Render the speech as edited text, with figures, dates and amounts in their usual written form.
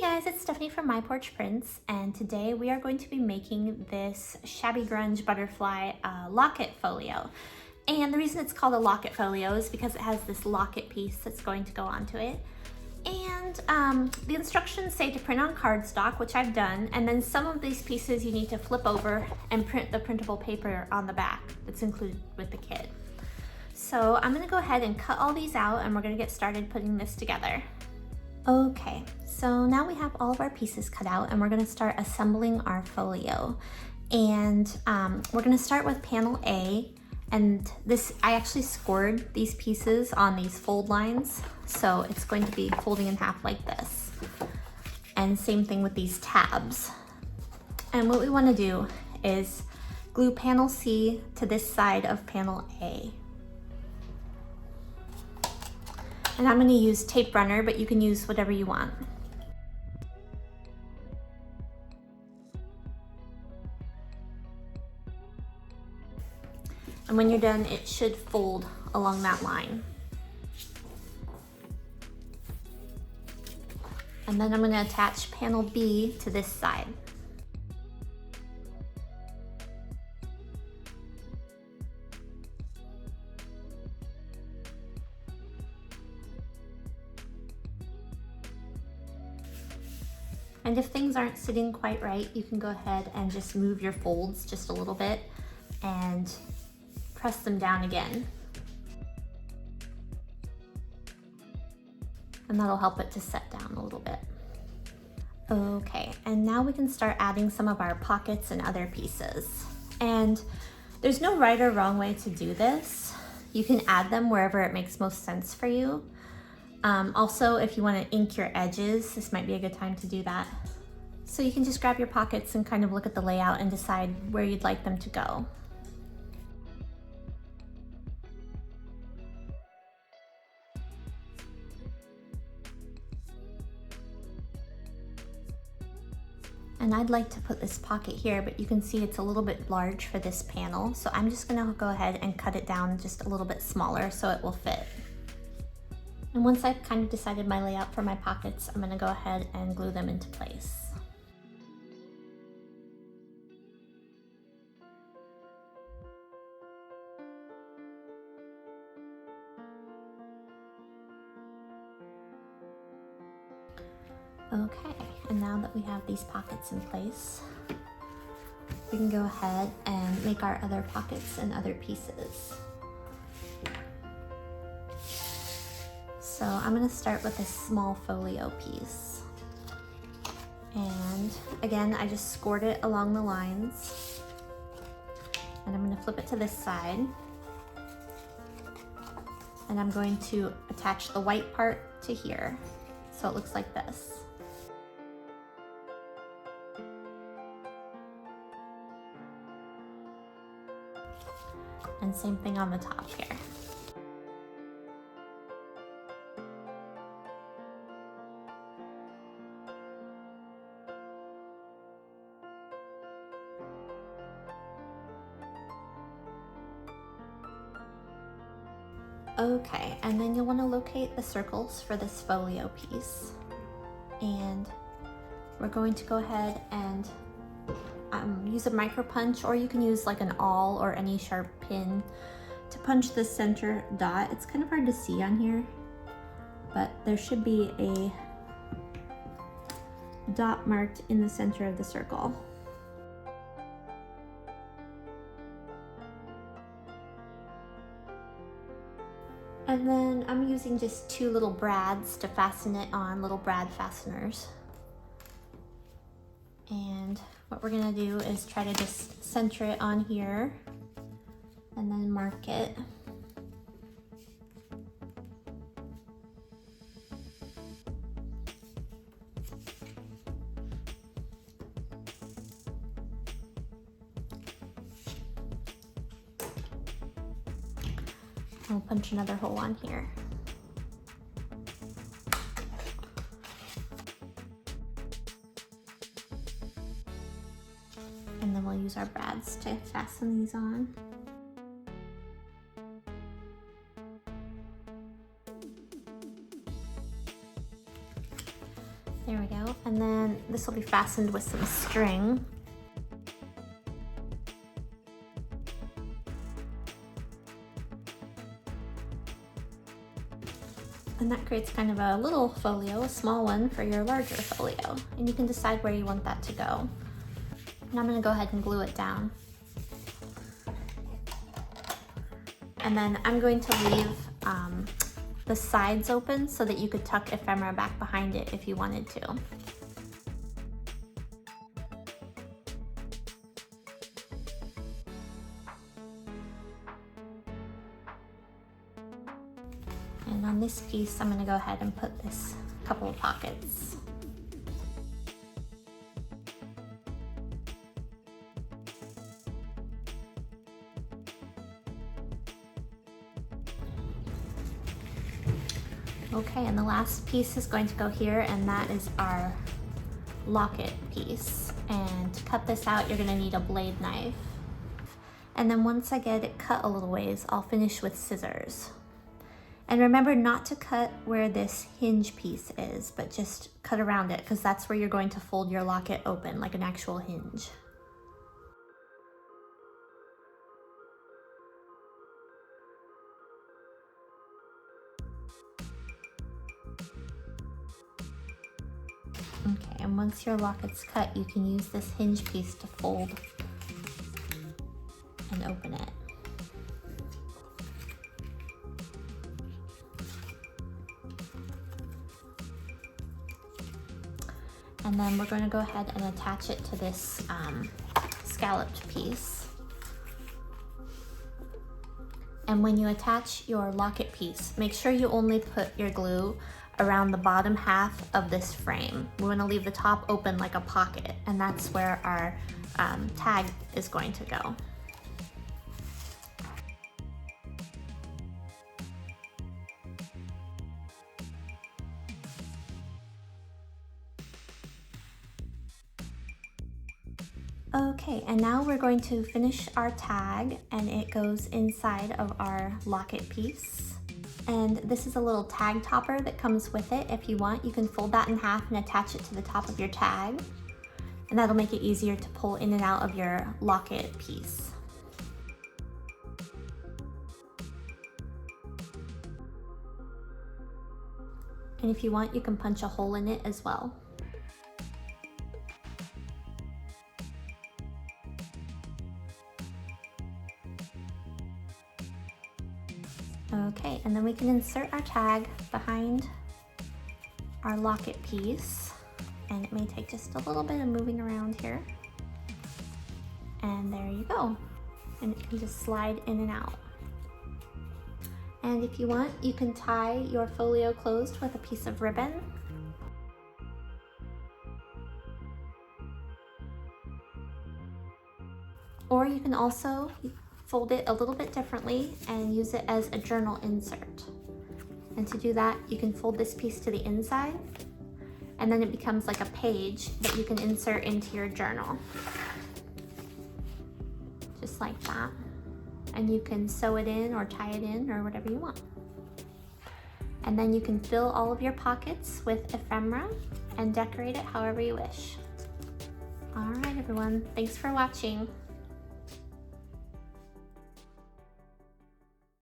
guys, it's Stephanie from My Porch Prints, and today we are going to be making this shabby grunge butterfly locket folio. And the reason it's called a locket folio is because it has this locket piece that's going to go onto it. And the instructions say to print on cardstock, which I've done, and then some of these pieces you need to flip over and print the printable paper on the back that's included with the kit. So I'm gonna go ahead and cut all these out and we're gonna get started putting this together. Okay, so now we have all of our pieces cut out and we're gonna start assembling our folio. And we're gonna start with panel A. And this, I actually scored these pieces on these fold lines. So it's going to be folding in half like this. And same thing with these tabs. And what we wanna do is glue panel C to this side of panel A. And I'm gonna use tape runner, but you can use whatever you want. And when you're done, it should fold along that line. And then I'm gonna attach panel B to this side. And if things aren't sitting quite right, you can go ahead and just move your folds just a little bit and press them down again. And that'll help it to set down a little bit. Okay, and now we can start adding some of our pockets and other pieces. And there's no right or wrong way to do this. You can add them wherever it makes most sense for you. Also, if you want to ink your edges, this might be a good time to do that. So you can just grab your pockets and kind of look at the layout and decide where you'd like them to go. And I'd like to put this pocket here, but you can see it's a little bit large for this panel. So I'm just gonna go ahead and cut it down just a little bit smaller so it will fit. And once I've kind of decided my layout for my pockets, I'm gonna go ahead and glue them into place. Okay, and now that we have these pockets in place, we can go ahead and make our other pockets and other pieces. So I'm gonna start with a small folio piece. And again, I just scored it along the lines. And I'm gonna flip it to this side. And I'm going to attach the white part to here. So it looks like this. And same thing on the top here. Okay, and then you'll want to locate the circles for this folio piece. And we're going to go ahead and use a micro punch, or you can use like an awl or any sharp pin to punch the center dot. It's kind of hard to see on here, but there should be a dot marked in the center of the circle. And then I'm using just two little brads to fasten it on, little brad fasteners. And what we're gonna do is try to just center it on here and then mark it. I'll punch another hole on here. And then we'll use our brads to fasten these on. There we go. And this will be fastened with some string. And that creates kind of a little folio, a small one for your larger folio. And you can decide where you want that to go. And I'm gonna go ahead and glue it down. And then I'm going to leave the sides open so that you could tuck ephemera back behind it if you wanted to. And on this piece, I'm gonna go ahead and put this couple of pockets. Okay, and the last piece is going to go here, and that is our locket piece. And to cut this out, you're gonna need a blade knife. And then once I get it cut a little ways, I'll finish with scissors. And remember not to cut where this hinge piece is, but just cut around it, because that's where you're going to fold your locket open, like an actual hinge. Okay, and once your locket's cut, you can use this hinge piece to fold and open it. And then we're going to go ahead and attach it to this scalloped piece. And when you attach your locket piece, make sure you only put your glue around the bottom half of this frame. We're going to leave the top open like a pocket, and that's where our tag is going to go. Okay, and now we're going to finish our tag, and it goes inside of our locket piece. And this is a little tag topper that comes with it. If you want, you can fold that in half and attach it to the top of your tag. And that'll make it easier to pull in and out of your locket piece. And if you want, you can punch a hole in it as well. Okay, and then we can insert our tag behind our locket piece, and it may take just a little bit of moving around here. And there you go. And it can just slide in and out. And if you want, you can tie your folio closed with a piece of ribbon. Or you can also fold it a little bit differently and use it as a journal insert. And to do that, you can fold this piece to the inside, and then it becomes like a page that you can insert into your journal. Just like that. And you can sew it in or tie it in or whatever you want. And then you can fill all of your pockets with ephemera and decorate it however you wish. All right, everyone, thanks for watching.